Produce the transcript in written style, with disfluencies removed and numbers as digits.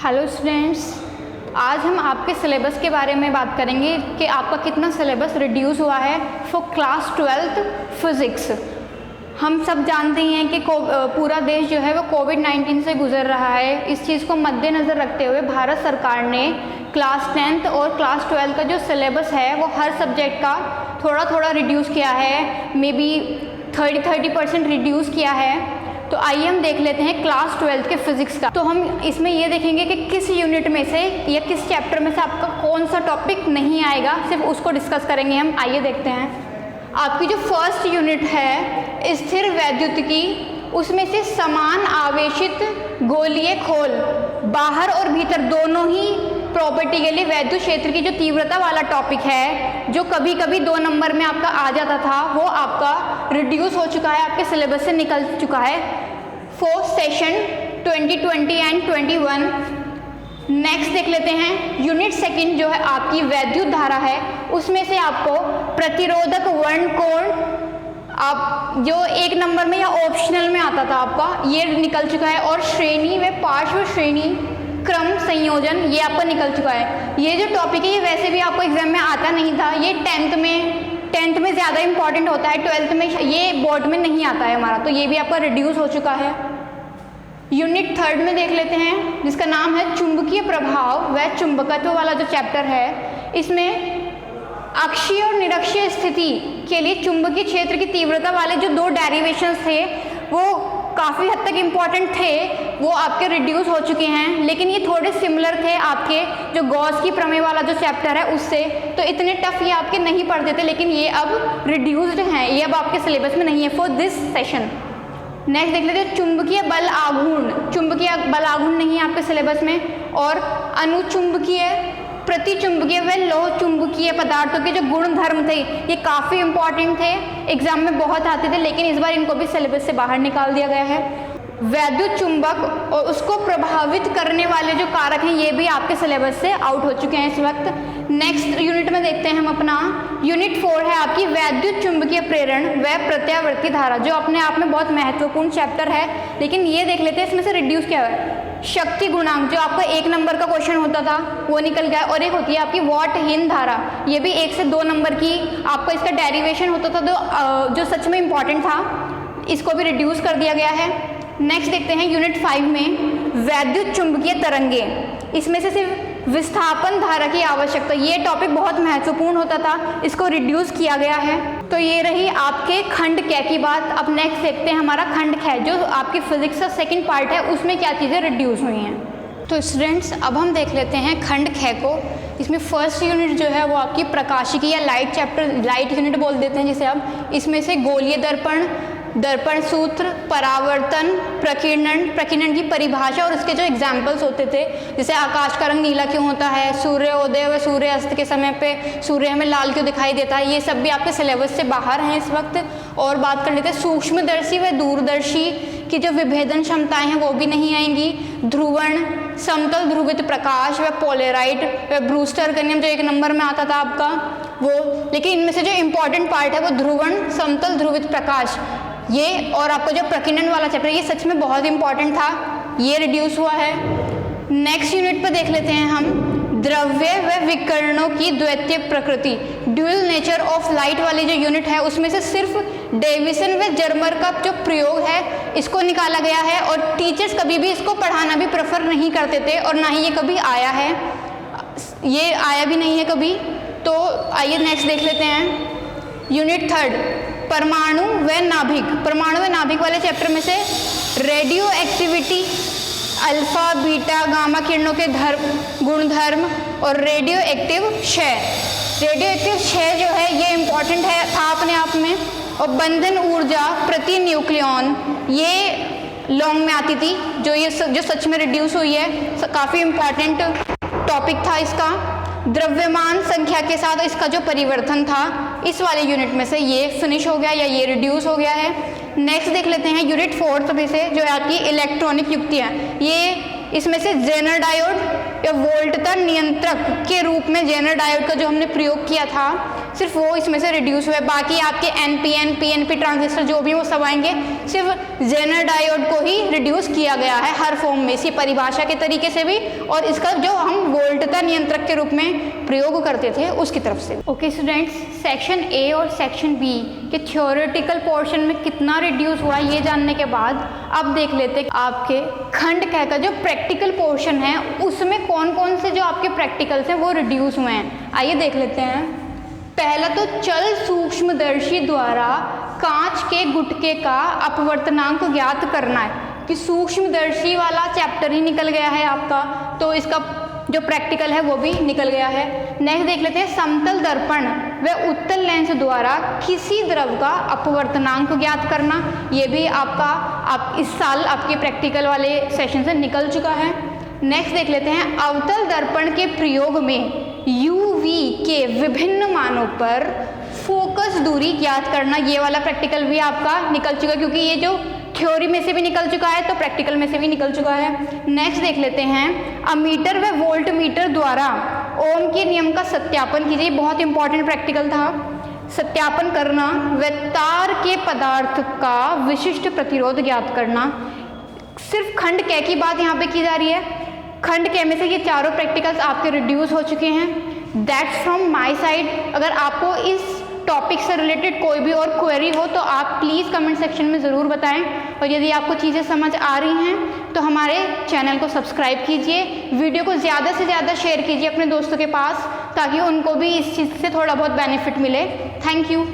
Hello students, आज हम आपके सिलेबस के बारे में बात करेंगे कि आपका कितना सिलेबस रिड्यूस हुआ है फॉर क्लास 12th फिज़िक्स। हम सब जानते हैं कि पूरा देश जो है वो कोविड-19 से गुजर रहा है। इस चीज़ को मद्देनज़र रखते हुए भारत सरकार ने क्लास 10th और क्लास 12 का जो सिलेबस है वो हर सब्जेक्ट का थोड़ा थोड़ा रिड्यूस किया है, मे बी 30% रिड्यूस किया है। तो आइए हम देख लेते हैं क्लास 12 के फिज़िक्स का। तो हम इसमें ये देखेंगे कि किस यूनिट में से या किस चैप्टर में से आपका कौन सा टॉपिक नहीं आएगा, सिर्फ उसको डिस्कस करेंगे हम। आइए देखते हैं। आपकी जो फर्स्ट यूनिट है स्थिर वैद्युतिकी, उसमें से समान आवेशित गोलीय खोल बाहर और भीतर दोनों ही प्रॉपर्टी के लिए वैद्युत क्षेत्र की जो तीव्रता वाला टॉपिक है, जो कभी कभी 2 नंबर में आपका आ जाता था, वो आपका रिड्यूस हो चुका है, आपके सिलेबस से निकल चुका है फॉर सेशन 2020 एंड 21। नेक्स्ट देख लेते हैं यूनिट सेकंड जो है आपकी वैद्युत धारा है, उसमें से आपको प्रतिरोधक वर्णकोण आप जो 1 नंबर में या ऑप्शनल में आता था आपका, ये निकल चुका है। और श्रेणी व पार्श्व श्रेणी क्रम संयोजन ये आपका निकल चुका है। ये जो टॉपिक है ये वैसे भी आपको एग्जाम में आता नहीं था, ये 10th में ज़्यादा इंपॉर्टेंट होता है, 12th में ये बोर्ड में नहीं आता है हमारा, तो ये भी आपका रिड्यूस हो चुका है। यूनिट 3 में देख लेते हैं जिसका नाम है चुंबकीय प्रभाव व चुंबकत्व वाला जो चैप्टर है। इसमें अक्षीय और निरक्षीय स्थिति के लिए चुंबकीय क्षेत्र की तीव्रता वाले जो 2 डेरिवेशंस थे वो काफ़ी हद तक इम्पॉर्टेंट थे, वो आपके रिड्यूस हो चुके हैं, लेकिन ये थोड़े सिमिलर थे आपके जो गॉस की प्रमेय वाला जो चैप्टर है उससे, तो इतने टफ ये आपके नहीं पढ़ते थे, लेकिन ये अब रिड्यूस्ड हैं, ये अब आपके सिलेबस में नहीं है फॉर दिस सेशन। नेक्स्ट देख लेते हैं चुंबकीय बल आघूर्ण। चुंबकीय बल आघूर्ण नहीं है आपके सिलेबस में। और अनुचुंबकीय, प्रतिचुंबकीय व लोह चुंबकीय पदार्थों के जो गुण धर्म थे ये काफ़ी इंपॉर्टेंट थे, एग्जाम में बहुत आते थे, लेकिन इस बार इनको भी सिलेबस से बाहर निकाल दिया गया है। वैद्युत चुंबक और उसको प्रभावित करने वाले जो कारक हैं ये भी आपके सिलेबस से आउट हो चुके हैं इस वक्त। नेक्स्ट यूनिट में देखते हैं हम अपना यूनिट 4 है आपकी वैद्युत चुंबकीय प्रेरण व प्रत्यावर्ती धारा, जो अपने आप में बहुत महत्वपूर्ण चैप्टर है, लेकिन ये देख लेते हैं इसमें से रिड्यूस क्या है। शक्ति गुणांक जो आपका 1 नंबर का क्वेश्चन होता था वो निकल गया, और एक होती है आपकी वाटहीन धारा, ये भी 1 से 2 नंबर की आपका इसका डेरिवेशन होता था जो सच में इम्पॉर्टेंट था, इसको भी रिड्यूस कर दिया गया है। नेक्स्ट देखते हैं यूनिट 5 में वैद्युत चुंबकीय तरंगे, इसमें से सिर्फ विस्थापन धारा की आवश्यकता, ये टॉपिक बहुत महत्वपूर्ण होता था, इसको रिड्यूस किया गया है। तो ये रही आपके खंड क की बात। अब नेक्स्ट देखते हैं हमारा खंड ख, जो आपकी फिजिक्स का सेकंड पार्ट है, उसमें क्या चीज़ें रिड्यूस हुई हैं। तो स्टूडेंट्स अब हम देख लेते हैं खंड ख को। इसमें फर्स्ट यूनिट जो है वो आपकी प्रकाशिकी या लाइट चैप्टर, लाइट यूनिट बोल देते हैं जिसे अब। इसमें से गोलीय दर्पण, दर्पण सूत्र, परावर्तन, प्रकीर्णन की परिभाषा और उसके जो एग्जाम्पल्स होते थे, जैसे आकाश का रंग नीला क्यों होता है, सूर्योदय व सूर्यास्त के समय पे सूर्य हमें लाल क्यों दिखाई देता है, ये सब भी आपके सिलेबस से बाहर हैं इस वक्त। और बात कर लेते हैं सूक्ष्मदर्शी व दूरदर्शी की जो विभेदन क्षमताएं हैं वो भी नहीं आएंगी। ध्रुवण, समतल ध्रुवित प्रकाश व पोलेराइट व ब्रूस्टर का नियम जो 1 नंबर में आता था आपका वो, लेकिन इनमें से जो इम्पॉर्टेंट पार्ट है वो ध्रुवण, समतल ध्रुवित प्रकाश, ये और आपका जो प्रकीर्णन वाला चैप्टर ये सच में बहुत इंपॉर्टेंट था, ये रिड्यूस हुआ है। नेक्स्ट यूनिट पर देख लेते हैं हम द्रव्य व विकर्णों की द्वैतीय प्रकृति, ड्यूअल नेचर ऑफ लाइट वाली जो यूनिट है उसमें से सिर्फ डेविसन व जर्मर का जो प्रयोग है इसको निकाला गया है, और टीचर्स कभी भी इसको पढ़ाना भी प्रेफर नहीं करते थे, और ना ही ये कभी आया है, ये आया भी नहीं है कभी। तो आइए नेक्स्ट देख लेते हैं यूनिट 3 परमाणु व नाभिक। परमाणु व नाभिक वाले चैप्टर में से radio activity, alpha beta gamma किरणों के गुणधर्म और रेडियो एक्टिव क्षय। रेडियो एक्टिव क्षय जो है ये इम्पॉर्टेंट है था अपने आप में। और बंधन ऊर्जा प्रति न्यूक्लियॉन, ये लॉन्ग में आती थी, जो सच में रिड्यूस हुई है, काफ़ी इम्पॉर्टेंट टॉपिक था इसका। द्रव्यमान संख्या के साथ इसका जो परिवर्तन था इस वाले यूनिट में से ये फिनिश हो गया या ये रिड्यूस हो गया है। नेक्स्ट देख लेते हैं यूनिट 4 में से जो है आपकी इलेक्ट्रॉनिक युक्तियाँ, ये इसमें से जेनर डायोड या वोल्टता नियंत्रक के रूप में जेनर डायोड का जो हमने प्रयोग किया था सिर्फ वो इसमें से रिड्यूस हुए, बाकी आपके NPN PNP ट्रांजिस्टर जो भी वो सब आएंगे, सिर्फ जेनर डायोड को ही रिड्यूस किया गया है हर फॉर्म में, इसी परिभाषा के तरीके से भी और इसका जो हम वोल्टता नियंत्रक के रूप में प्रयोग करते थे उसकी तरफ से। ओके स्टूडेंट्स, सेक्शन ए और सेक्शन बी के थ्योरेटिकल पोर्शन में कितना रिड्यूस हुआ ये जानने के बाद अब देख लेते हैं आपके खंड क का जो प्रैक्टिकल पोर्शन है उसमें कौन कौन से जो आपके प्रैक्टिकल्स हैं वो रिड्यूस हुए हैं। आइए देख लेते हैं। पहला तो चल सूक्ष्मदर्शी द्वारा कांच के गुटके का अपवर्तनांक ज्ञात करना है कि सूक्ष्मदर्शी वाला चैप्टर ही निकल गया है आपका, तो इसका जो प्रैक्टिकल है वो भी निकल गया है। नेक्स्ट देख लेते हैं समतल दर्पण व उत्तल लेंस द्वारा किसी द्रव का अपवर्तनांक ज्ञात करना, ये भी आप इस साल आपके प्रैक्टिकल वाले सेशन से निकल चुका है। नेक्स्ट देख लेते हैं अवतल दर्पण के प्रयोग में UV के विभिन्न मानों पर फोकस दूरी ज्ञात करना, ये वाला प्रैक्टिकल भी आपका निकल चुका है क्योंकि ये जो थ्योरी में से भी निकल चुका है तो प्रैक्टिकल में से भी निकल चुका है। नेक्स्ट देख लेते हैं अमीटर व वोल्ट मीटर द्वारा ओम के नियम का सत्यापन कीजिए, बहुत इंपॉर्टेंट प्रैक्टिकल था। सत्यापन करना व तार के पदार्थ का विशिष्ट प्रतिरोध ज्ञात करना। सिर्फ खंड क की बात यहाँ पे की जा रही है। खंड क में से ये चारों प्रैक्टिकल्स आपके रिड्यूस हो चुके हैं। That's from my side. अगर आपको इस टॉपिक से रिलेटेड कोई भी और क्वेरी हो तो आप प्लीज़ कमेंट सेक्शन में ज़रूर बताएं, और यदि आपको चीज़ें समझ आ रही हैं तो हमारे चैनल को सब्सक्राइब कीजिए, वीडियो को ज़्यादा से ज़्यादा शेयर कीजिए अपने दोस्तों के पास ताकि उनको भी इस चीज़ से थोड़ा बहुत बेनिफिट मिले। Thank you.